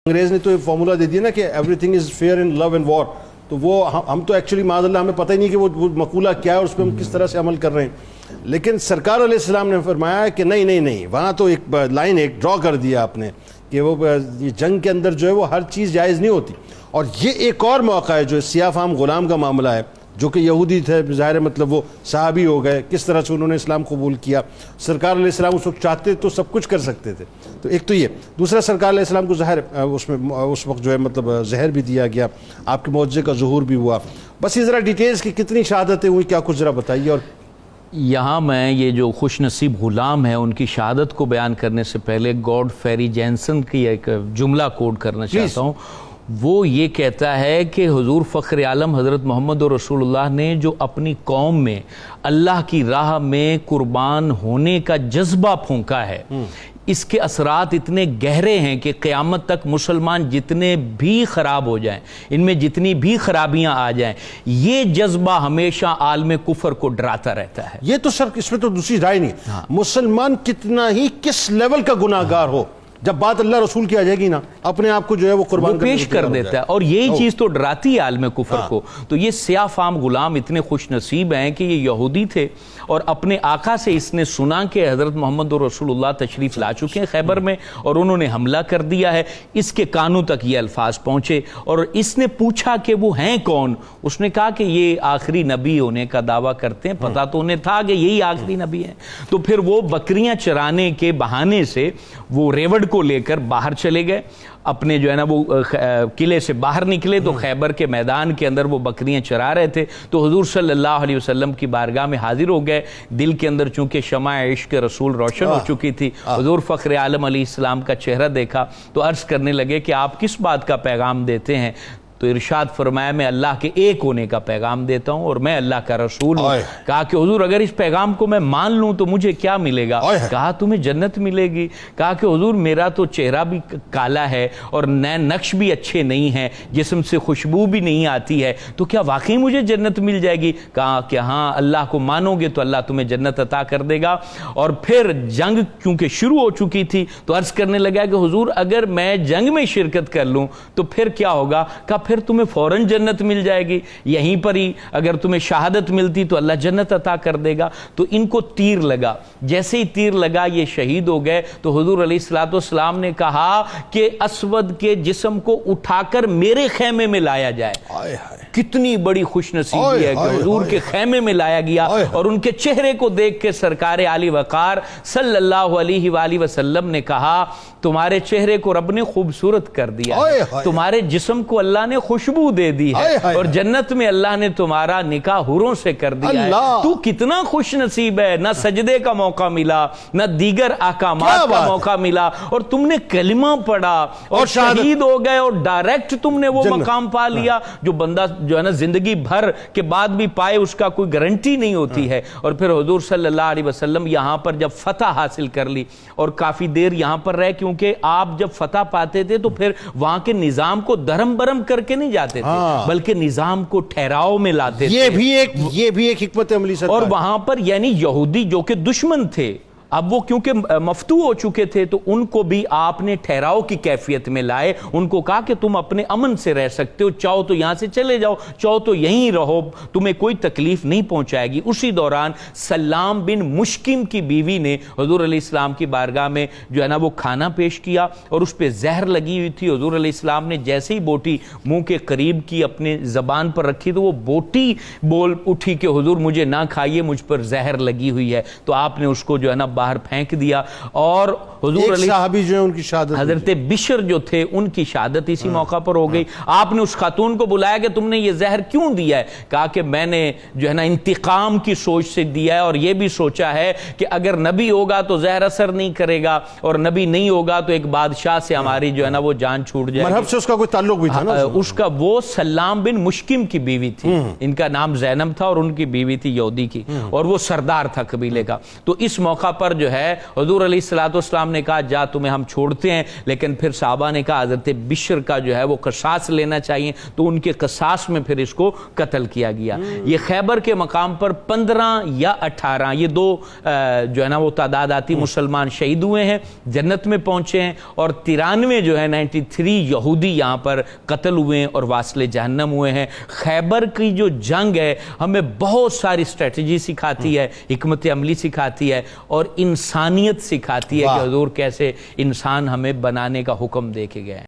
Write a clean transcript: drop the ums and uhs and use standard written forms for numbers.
انگریز نے تو یہ فارمولا دے دیا نا کہ everything is fair in love and war, تو وہ ہم تو ایکچولی معاذ اللہ ہمیں پتہ ہی نہیں کہ وہ مقولہ کیا ہے اور اس پہ ہم کس طرح سے عمل کر رہے ہیں. لیکن سرکار علیہ السلام نے فرمایا کہ نہیں وہاں تو ایک لائن ایک ڈرا کر دیا آپ نے کہ وہ جنگ کے اندر جو ہے وہ ہر چیز جائز نہیں ہوتی. اور یہ ایک اور موقع ہے جو سیاہ فام غلام کا معاملہ ہے، جو کہ یہودی تھے، ظاہر ہے مطلب وہ صحابی ہو گئے، کس طرح سے انہوں نے اسلام قبول کیا. سرکار علیہ السلام اس وقت چاہتے تو سب کچھ کر سکتے تھے. تو ایک تو یہ، دوسرا سرکار علیہ السلام کو ظاہر اس میں اس وقت جو ہے مطلب زہر بھی دیا گیا، آپ کے معجزے کا ظہور بھی ہوا. بس یہ ذرا ڈیٹیلز کی کتنی شہادتیں ہوئی کیا کچھ ذرا بتائیے. اور یہاں میں یہ جو خوش نصیب غلام ہے ان کی شہادت کو بیان کرنے سے پہلے گاڈ فیری جینسن کی ایک جملہ کوٹ کرنا چاہتا ہوں. وہ یہ کہتا ہے کہ حضور فخر عالم حضرت محمد رسول اللہ نے جو اپنی قوم میں اللہ کی راہ میں قربان ہونے کا جذبہ پھونکا ہے، اس کے اثرات اتنے گہرے ہیں کہ قیامت تک مسلمان جتنے بھی خراب ہو جائیں، ان میں جتنی بھی خرابیاں آ جائیں، یہ جذبہ ہمیشہ عالم کفر کو ڈراتا رہتا ہے. یہ تو سر اس میں تو دوسری رائے نہیں. مسلمان کتنا ہی کس لیول کا گناہ گار ہو، جب بات اللہ رسول کی آ جائے گی نا، اپنے آپ کو جو ہے وہ قربان پیش کر دیتا ہے. اور یہی چیز تو ڈراتی ہے عالم کفر کو. تو یہ سیاہ فام غلام اتنے خوش نصیب ہیں کہ یہ یہودی تھے اور اپنے آقا سے اس نے سنا کہ حضرت محمد رسول اللہ تشریف لا چکے ہیں خیبر میں اور انہوں نے حملہ کر دیا ہے. اس کے کانوں تک یہ الفاظ پہنچے اور اس نے پوچھا کہ وہ ہیں کون. اس نے کہا کہ یہ آخری نبی ہونے کا دعویٰ کرتے ہیں. پتہ تو انہیں تھا کہ یہی آخری نبی ہیں. تو پھر وہ بکریاں چرانے کے بہانے سے وہ ریوڑ کو لے کر باہر چلے گئے. اپنے جو ہے نا وہ قلعے سے باہر نکلے تو خیبر کے میدان کے اندر وہ بکریاں چرا رہے تھے. تو حضور صلی اللہ علیہ وسلم کی بارگاہ میں حاضر ہو گئے. دل کے اندر چونکہ شمع عشق رسول روشن ہو چکی تھی. حضور فخر عالم علیہ السلام کا چہرہ دیکھا تو عرض کرنے لگے کہ آپ کس بات کا پیغام دیتے ہیں؟ تو ارشاد فرمایا میں اللہ کے ایک ہونے کا پیغام دیتا ہوں اور میں اللہ کا رسول ہوں. کہا کہ حضور اگر اس پیغام کو میں مان لوں تو مجھے کیا ملے گا؟ کہا تمہیں جنت ملے گی. کہا کہ حضور میرا تو چہرہ بھی کالا ہے اور نئے نقش بھی اچھے نہیں ہیں، جسم سے خوشبو بھی نہیں آتی ہے، تو کیا واقعی مجھے جنت مل جائے گی؟ کہا کہ ہاں اللہ کو مانو گے تو اللہ تمہیں جنت عطا کر دے گا. اور پھر جنگ کیونکہ شروع ہو چکی تھی تو عرض کرنے لگا کہ حضور اگر میں جنگ میں شرکت کر لوں تو پھر کیا ہوگا؟ کہا پھر تمہیں فوراً جنت مل جائے گی، یہیں پر ہی اگر تمہیں شہادت ملتی تو اللہ جنت عطا کر دے گا. تو ان کو تیر لگا. جیسے ہی تیر لگا یہ شہید ہو گئے. تو حضور علیہ السلام نے کہا کہ اسود کے جسم کو اٹھا کر میرے خیمے میں لایا جائے. کتنی بڑی خوش نصیبی ہے کہ حضور کے خیمے میں لایا گیا اور ان کے چہرے کو دیکھ کے سرکار عالی وقار صلی اللہ علیہ وآلہ وسلم نے کہا تمہارے چہرے کو رب نے خوبصورت کر دیا ہے، تمہارے جسم کو اللہ نے خوشبو دے دی ہے اور جنت میں اللہ نے تمہارا نکاح حوروں سے کر دیا ہے. تو کتنا خوش نصیب ہے، نہ سجدے کا موقع ملا، نہ دیگر احکامات کا موقع ملا، اور تم نے کلمہ پڑھا اور شہید ہو گئے اور ڈائریکٹ تم نے وہ مقام پا لیا جو بندہ جو ہے نا زندگی بھر کے بعد بھی پائے اس کا کوئی گارنٹی نہیں ہوتی ہے. اور پھر حضور صلی اللہ علیہ وسلم یہاں پر جب فتح حاصل کر لی اور کافی دیر یہاں پر رہے، کیونکہ آپ جب فتح پاتے تھے تو پھر وہاں کے نظام کو درہم برہم کر کے نہیں جاتے تھے بلکہ نظام کو ٹھہراؤ میں لاتے تھے. یہ بھی ایک حکمت عملی سرکار. اور وہاں پر یعنی یہودی جو کہ دشمن تھے، اب وہ کیونکہ مفتوح ہو چکے تھے تو ان کو بھی آپ نے ٹھہراؤ کی کیفیت میں لائے. ان کو کہا کہ تم اپنے امن سے رہ سکتے ہو، چاہو تو یہاں سے چلے جاؤ، چاہو تو یہیں رہو، تمہیں کوئی تکلیف نہیں پہنچائے گی. اسی دوران سلام بن مشکم کی بیوی نے حضور علیہ السلام کی بارگاہ میں جو ہے نا وہ کھانا پیش کیا اور اس پہ زہر لگی ہوئی تھی. حضور علیہ السلام نے جیسے ہی بوٹی منہ کے قریب کی اپنے زبان پر رکھی تو وہ بوٹی بول اٹھی کہ حضور مجھے نہ کھائیے، مجھ پر زہر لگی ہوئی ہے. تو آپ نے اس کو جو ہے نا باہر پھینک دیا. اور حضور علیہ صحابی جو ہیں ان کی شہادت، حضرت بشر جو تھے ان کی شہادت اسی موقع پر ہو گئی. آپ نے اس خاتون کو بلایا کہ تم نے یہ زہر کیوں دیا ہے؟ کہا کہ میں نے جو ہے نا انتقام کی سوچ سے دیا ہے اور یہ بھی سوچا ہے کہ اگر نبی ہوگا تو زہر اثر نہیں کرے گا اور نبی نہیں ہوگا تو ایک بادشاہ سے ہماری جو ہے نا وہ جان چھوٹ جائے. مرحب سے اس کا کوئی تعلق بھی تھا نا اس کا. وہ سلام بن مشکم کی بیوی تھی، ان کا نام زینب تھا اور ان کی بیوی تھی یہودی کی اور وہ سردار تھا قبیلے کا. تو اس موقع پر پر جو ہے حضور علیہ الصلوۃ والسلام نے کہا جا تمہیں ہم چھوڑتے ہیں، لیکن پھر صحابہ نے کہا حضرت بشر کا جو ہے وہ قصاص لینا چاہیے، تو ان کے قصاص میں پھر اس کو قتل کیا گیا۔ یہ خیبر کے مقام پر 15 یا 18 یہ دو جو ہے نا وہ تعداد آتی مسلمان شہید ہوئے ہیں، جنت میں پہنچے ہیں، اور 93 جو ہے 93 یہودی یہاں پر قتل ہوئے ہیں اور واصل جہنم ہوئے ہیں۔ خیبر کی جو جنگ ہے ہمیں بہت ساری اسٹریٹجی سکھاتی ہے، حکمت عملی سکھاتی ہے، اور انسانیت سکھاتی ہے کہ حضور کیسے انسان ہمیں بنانے کا حکم دے کے گئے ہیں۔